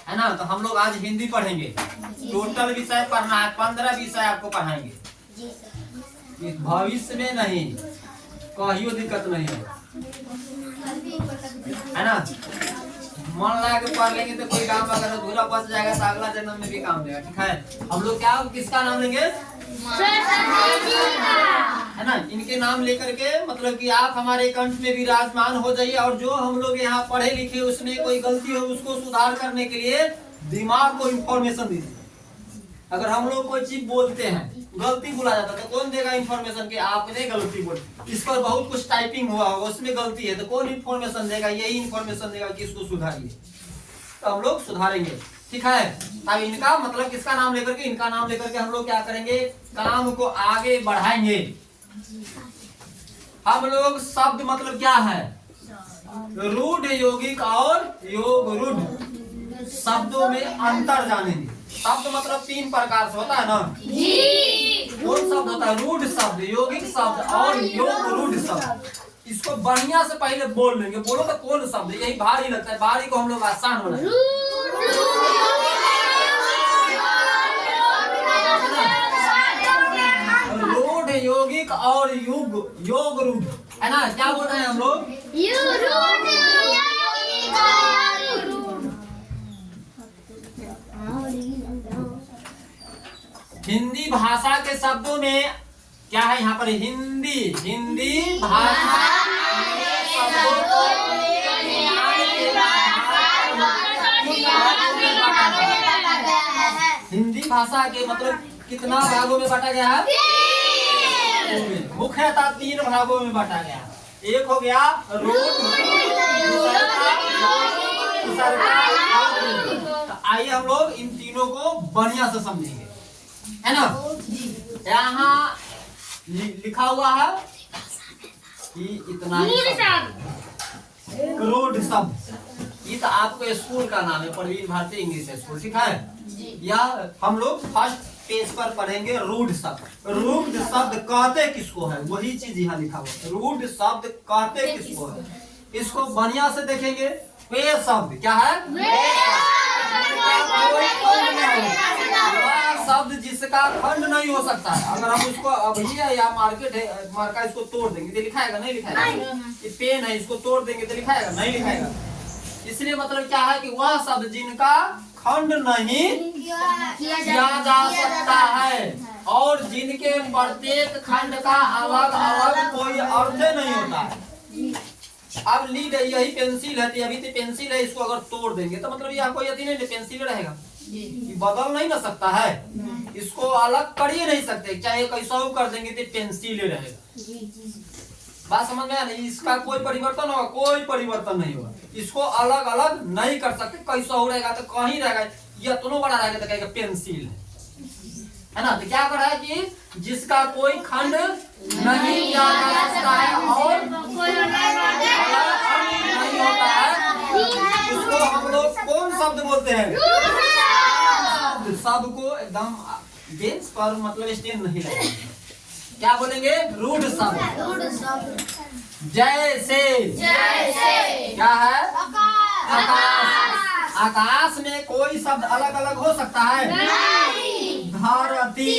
है ना। तो हम लोग आज हिंदी पढ़ेंगे। टोटल विषय पढ़ना है, 15 विषय आपको पढ़ाएंगे। भविष्य में नहीं, कहियो दिक्कत नहीं है ना। मन लगा के पढ़ लेंगे तो कोई काम अगर अधूरा बच जाएगा तो अगला जन्म में भी काम देगा। ठीक है। हम लोग क्या किसका नाम लेंगे? है ना। इनके नाम लेकर के मतलब कि आप हमारे कंठ में विराजमान हो जाइए। और जो हम लोग यहाँ पढ़े लिखे उसमें कोई गलती हो उसको सुधार करने के लिए दिमाग को इंफॉर्मेशन दीजिए। अगर हम लोग कोई चीज बोलते हैं गलती बोला जाता है तो कौन देगा इंफॉर्मेशन कि आपने गलती बोली। इस पर बहुत कुछ टाइपिंग हुआ होगा उसमें गलती है तो कौन इंफॉर्मेशन देगा? यही इंफॉर्मेशन देगा कि इसको सुधारिए। तो हम लोग सुधारेंगे। ठीक है। अब इनका मतलब किसका नाम लेकर के, इनका नाम लेकर के हम लोग क्या करेंगे? काम को आगे बढ़ाएंगे। हम लोग शब्द मतलब क्या है? रूढ़, यौगिक और योग रूढ़ शब्दों में अंतर जानेंगे। शब्द मतलब 3 प्रकार से होता है ना जी। कौन शब्द होता है? रूढ़ शब्द, यौगिक शब्द और योग रूढ़ शब्द। इसको बढ़िया से पहले बोल लेंगे। बोलो तो कौन शब्द? यही भारी लगता है, भारी को हम लोग आसान बनाएंगे। रूढ़, यौगिक और योग रूढ़, है ना। क्या बोल रहे हैं हम लोग? हिंदी भाषा के शब्दों में क्या है? यहाँ पर हिंदी भाषा हिंदी भाषा के मतलब कितना भागों में बांटा गया है? मुख्यतः 3 भागों में बांटा गया। एक हो गया रूढ़, तो आइए हम लोग इन तीनों को बढ़िया से समझेंगे, है ना। यहाँ लिखा हुआ है कि इतना रूढ़ शब्द, ये तो आपको स्कूल का नाम है, प्रवीण भारती इंग्लिश स्कूल। ठीक है। या हम लोग फर्स्ट पेज पर पढ़ेंगे रूढ़ शब्द। रूढ़ शब्द कहते किसको है? वही चीज यहाँ लिखा हुआ है। रूढ़ शब्द कहते किसको है? इसको बढ़िया से देखेंगे। वे शब्द क्या है? शब्द जिसका खंड नहीं हो सकता है। अगर हम उसको अभी या मार्केट है मार्का इसको तोड़ देंगे तो लिखाएगा? नहीं लिखाएगा। ये पेन है इसको तोड़ देंगे तो लिखाएगा? नहीं लिखाएगा। इसलिए मतलब क्या है कि वह शब्द जिनका खंड नहीं किया जा सकता है और जिनके प्रत्येक खंड का अलग अलग कोई अर्थ नहीं होता है। अब लीड यही पेंसिल है, अभी तो पेंसिल है, इसको अगर तोड़ देंगे तो मतलब यह कोई अति नहीं पेंसिल रहेगा, ये बदल नहीं ना सकता है। इसको अलग कर ही नहीं सकते, चाहे कैसा कर देंगे तो पेंसिल रहेगा। बात समझ में? नहीं, इसका कोई परिवर्तन होगा? कोई परिवर्तन नहीं होगा। इसको अलग अलग नहीं कर सकते। कैसा हो रहेगा तो कहीं रहेगा, या दोनों बड़ा रहेगा तो कहेगा पेंसिल है ना। तो क्या कर रहा है कि जिसका कोई खंड नहीं किया जा सकता है और नहीं होता है, उसको हम लोग कौन शब्द बोलते हैं? शब्द को एकदम बेंच पर मतलब स्टैंड नहीं लगेगा। क्या बोलेंगे? रूढ़ शब्द। जैसे क्या है? आकाश। आकाश में कोई शब्द अलग अलग हो सकता है? धरती।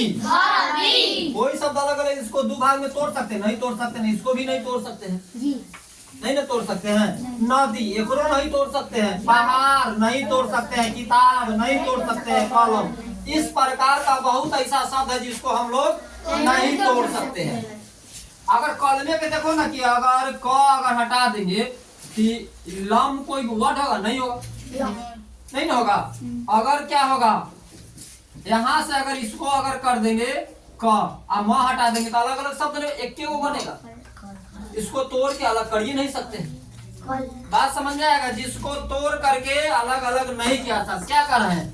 कोई शब्द अलग अलग, इसको 2 भाग में तोड़ सकते? नहीं तोड़ सकते। नहीं, इसको भी नहीं तोड़ सकते हैं। नहीं ना तोड़ सकते हैं। नदी एकरो नहीं तोड़ सकते हैं। पहाड़ नहीं तोड़ सकते हैं। किताब नहीं तोड़ सकते हैं। कलम, इस प्रकार का बहुत ऐसा शब्द है जिसको हम लोग नहीं तोड़ सकते हैं। अगर कलमे के देखो ना कि अगर क अगर हटा देंगे कि लम कोई वर्ड होगा? नहीं होगा। नहीं ना होगा। अगर क्या होगा? यहाँ से अगर इसको अगर कर देंगे क और म हटा देंगे तो अलग अलग शब्द एक को बनेगा। इसको तोड़ के अलग कर ही नहीं सकते। बात समझ में आएगा? जिसको तोड़ करके अलग अलग नहीं किया था। क्या कर रहे हैं?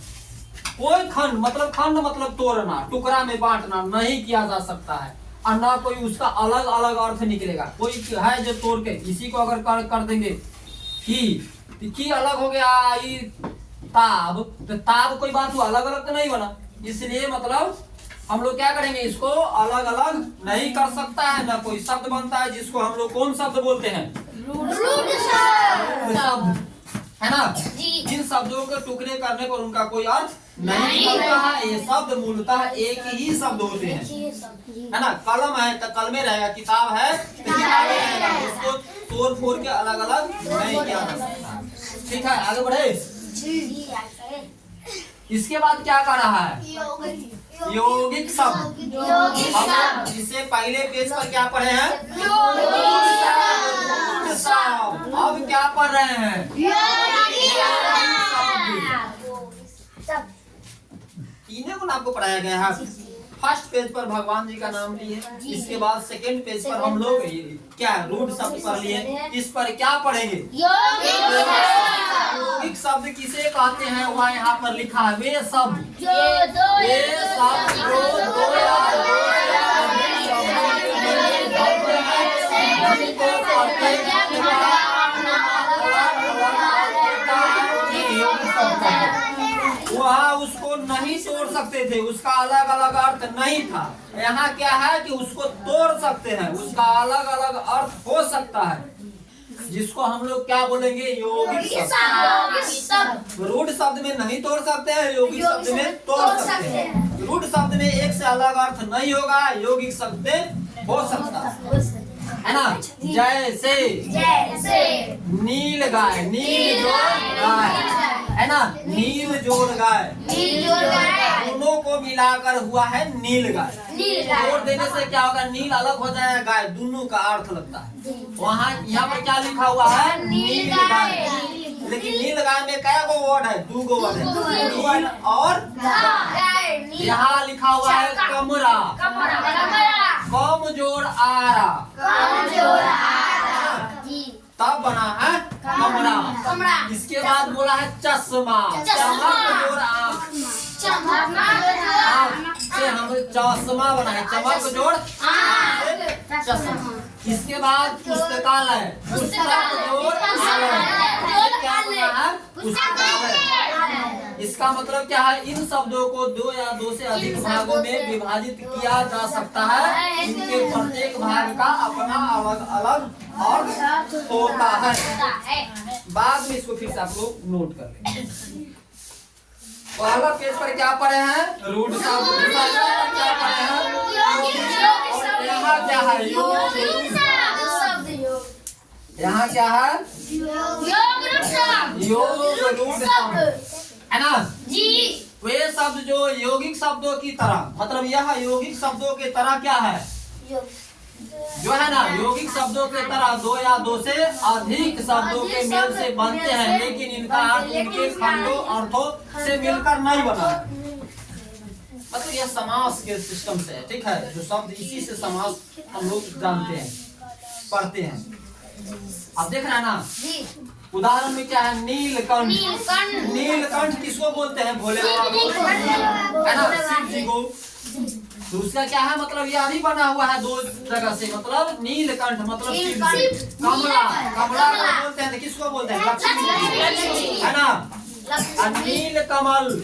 कोई खंड मतलब तोड़ना, टुकड़ा में बांटना नहीं किया जा सकता है और ना कोई उसका अलग अलग अर्थ निकलेगा। कोई है जो तोड़ के इसी को अगर कर देंगे की अलग हो गया ताब, तो ताब कोई बात हुआ, अलग अलग तो नहीं बना। इसलिए मतलब हम लोग क्या करेंगे? इसको अलग अलग नहीं कर सकता है, ना कोई शब्द बनता है जिसको हम लोग कौन शब्द बोलते हैं? रूढ़ शब्द। है ना। जी। इन शब्दों के टुकड़े करने पर उनका कोई अर्थ नहीं बनता है। ये शब्द मूलतः एक ही शब्द होते हैं, है ना। कलम है तो कलमे रहेगा, किताब है तो किताबें रहेगा, उसको तोड़ फोड़ के अलग अलग नहीं किया जा सकता। ठीक है, आगे बढ़े। इसके बाद क्या कर रहा है, यौगिक शब्द। हम इससे पहले पेज पर क्या पढ़े हैं, रूढ़ शब्द। अब क्या पढ़ रहे हैं, तीनों को आपको पढ़ाया गया है। फर्स्ट पेज पर भगवान जी का नाम लिए, इसके बाद सेकंड पेज पर हम लोग क्या रूढ़ शब्द पढ़ लिए। इस पर क्या पढ़ेंगे, यौगिक शब्द किसे कहते हैं, वह यहाँ पर लिखा है। वे शब्द जो दो या दो से अधिक शब्दों के मिलकर बनते हैं, जिनको प्रत्येक के बाद यौगिक शब्द कहते हैं। वह उसको नहीं तोड़ सकते थे, उसका अलग अलग अर्थ नहीं था। यहाँ क्या है कि उसको तोड़ सकते हैं, उसका अलग अलग अर्थ हो सकता है, जिसको हम लोग क्या बोलेंगे, यौगिक शब्द। रूढ़ शब्द में नहीं तोड़ सकते हैं, यौगिक शब्द में तोड़ सकते हैं। रूढ़ शब्द में एक से अलग अर्थ नहीं होगा, यौगिक शब्द में हो सकता है ना। जैसे नील गाय, नील जोड़ गाय, है ना, नील जोड़ गाय, दोनों को मिलाकर हुआ है नील गाय। जोड़ देने से क्या होगा, नील अलग हो जाएगा, गाय, दोनों का अर्थ लगता है। वहाँ यहाँ पर क्या लिखा हुआ है, नील गाय। लेकिन नील गाय में क्या गो वर्ड है, दो गो वर्ड है, नील और यहाँ लिखा हुआ है कमरा, कम जोड़ आरा, तब बना है कमरा। इसके बाद बोला है चश्मा, चमक जोड़ आँख, से हम चश्मा बना है, चमक जोड़ चश्मा। इसके बाद पुस्तकालय, पुस्तक जोड़ क्या बना है, पुस्तकालय। इसका मतलब क्या है, इन शब्दों को दो या दो से अधिक भागों में विभाजित किया जा सकता है। इनके प्रत्येक भाग का अपना अलग अलग अर्थ होता है। बाद में इसको फिर से आप लोग नोट कर लेंगे। पहला पेज पर क्या पढ़े हैं, रूढ़ शब्द। दूसरा पर क्या पढ़े हैं, और यहाँ क्या है, यहाँ क्या है, योग रूढ़ शब्द, है ना जी। वे शब्द जो यौगिक शब्दों की तरह, मतलब यह यौगिक शब्दों के तरह क्या है, जो है ना, यौगिक शब्दों के तरह दो या दो से अधिक शब्दों के मेल से बनते हैं, लेकिन इनका अर्थ इनके खंडों अर्थों से मिलकर नहीं बना। मतलब यह समास के सिस्टम से है, ठीक है। जो शब्द इसी से समास हम लोग जानते हैं, पढ़ते हैं। अब देख रहे हैं ना, उदाहरण में क्या है, नीलकंठ। नीलकंठ किसको बोलते हैं, भोले बाबा, है ना, शिव जी को। दूसरा क्या है, मतलब यह भी बना हुआ है दो जगह से, मतलब नीलकंठ मतलब शिव जी। कमला, कमला को बोलते हैं, किसको बोलते हैं, लक्ष्मी, है ना। नील कमल,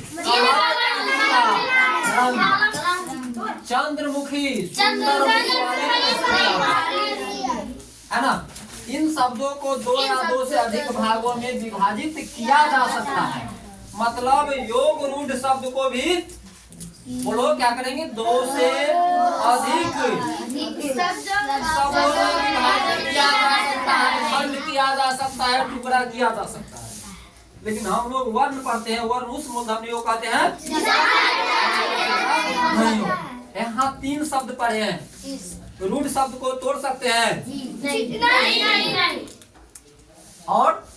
चंद्रमुखी, है ना। इन शब्दों को दो या दो से अधिक भागों में विभाजित किया जा सकता है। मतलब योग रूढ़ शब्द को भी बोलो क्या करेंगे, दो से अधिक शब्दों में विभाजित किया जा सकता है, खंड किया जा सकता है, टुकड़ा किया जा सकता है। लेकिन हम लोग वर्ण पढ़ते हैं, वर्ण उस मूलधनी को कहते हैं नहीं। यहाँ तीन शब्द पढ़े हैं, रूढ़ शब्द को तोड़ सकते हैं नहीं। और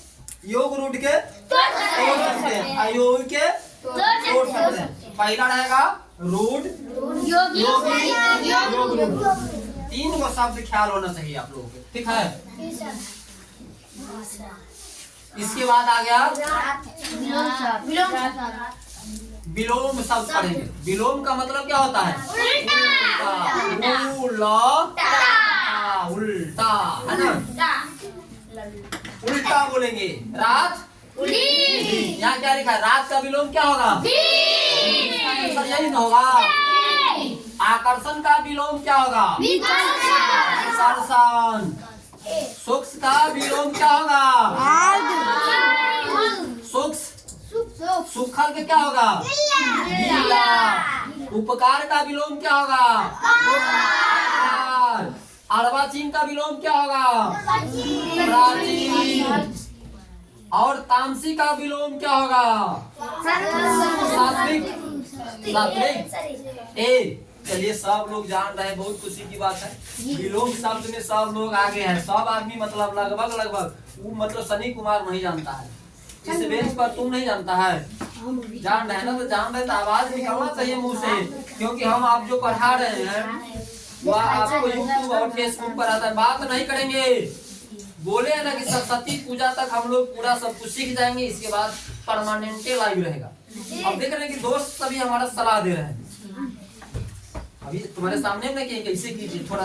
योग रूढ़ के तोड़ सकते हैं, अयोग के तोड़ सकते हैं। पहला रहेगा रूढ़, योग रूढ़। तीन को शब्द ख्याल होना चाहिए आप लोगों को, ठीक है। इसके बाद आ गया विलोम शब्द पढ़ेंगे। विलोम का मतलब क्या होता है, उल्टा, है ना, उल्टा बोलेंगे। रात, यहाँ क्या लिखा है, रात का विलोम क्या होगा, यही ना होगा। आकर्षण का विलोम क्या होगा, विकर्षण। सूक्ष्म का विलोम क्या होगा, सूक्ष्म सूखल के क्या होगा? गीला। उपकार का विलोम क्या होगा? उपकार। अर्वाचीन का विलोम क्या होगा? प्राचीन। और तामसी का विलोम क्या होगा? सात्विक। सात्विक। ए चलिए सब लोग जान रहे हैं, बहुत खुशी की बात है। विलोम शब्द में सब लोग आगे हैं, सब आदमी मतलब लगभग वो मतलब सनी कुमार नहीं जानता है, इस बेंच पर तुम नहीं जानता है, जान रहे हैं ना? तो जान रहे तो आवाज निकलना चाहिए मुंह से, क्योंकि हम आप जो पढ़ा रहे हैं वह आपको यूट्यूब और फेसबुक पर आता है। बात नहीं करेंगे, बोले है ना कि सरस्वती पूजा तक हम लोग पूरा सब कुछ सीख जाएंगे, इसके बाद परमानेंटे लाइव रहेगा। अब देख रहे हैं कि दोस्त सभी हमारा सलाह दे रहे हैं, अभी तुम्हारे सामने में कि कैसे कीजिए थोड़ा,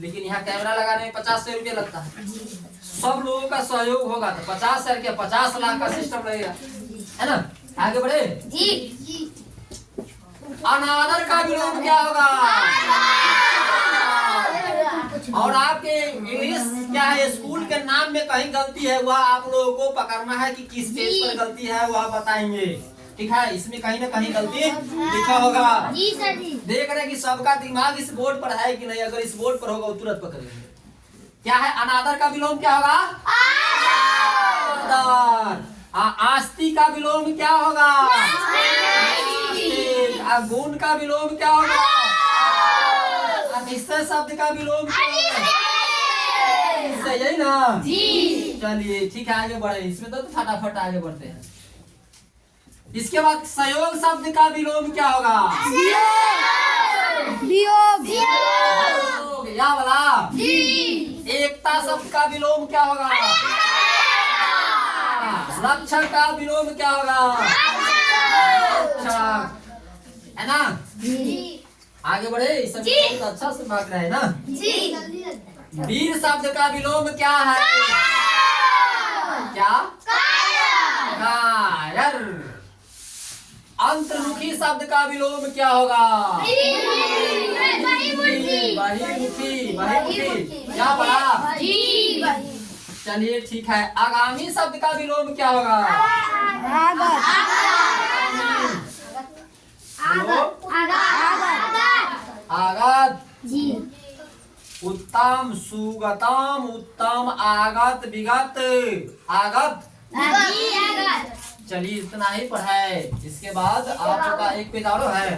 लेकिन यहाँ कैमरा लगाने में 50 रुपये लगता है। सब लोगों का सहयोग होगा तो 50,000 क्या 50 लाख का सिस्टम लगेगा, है ना? आगे बढ़े। अनादर का विलोम क्या होगा? और आपके इंग्लिश क्या है, स्कूल के नाम में कहीं गलती है, वह आप लोगों को पकड़ना है कि किस पेज पर गलती है, वह बताएंगे, ठीक है? इसमें कहीं ना कहीं गलती लिखा होगा। जी सर जी। देख रहे हैं कि सबका दिमाग इस बोर्ड पर है कि नहीं, अगर इस बोर्ड पर होगा वो तुरंत पकड़ेंगे। क्या है अनादर का विलोम? क्या होगा? आदर। आस्ती का विलोम क्या होगा? गुण का विलोम क्या होगा? निश्चय शब्द का विलोम क्या होगा? यही ना जी। चलिए ठीक है, आगे बढ़े, इसमें तो फटाफट आगे बढ़ते हैं। इसके बाद सहयोग शब्द का विलोम क्या होगा? वियोग। या वाला जी। एकता शब्द का विलोम क्या होगा? रक्षक का विलोम क्या होगा? रक्षक, है ना जी। आगे बढ़े, इस सब बहुत अच्छा से भाग रहे हैं ना जी। वीर शब्द का विलोम क्या है? क्या? कायर। अंतर्मुखी शब्द का विलोम क्या होगा? बहिर्मुखी। क्या पढ़ा? चलिए ठीक है। आगामी शब्द का विलोम क्या होगा? आगत। जी। उत्तम, सुगतम, उत्तम, आगत, विगत, आगत। चलिए इतना ही पढ़ाए, इसके बाद आपका एक पेज और है,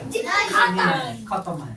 खत्म है।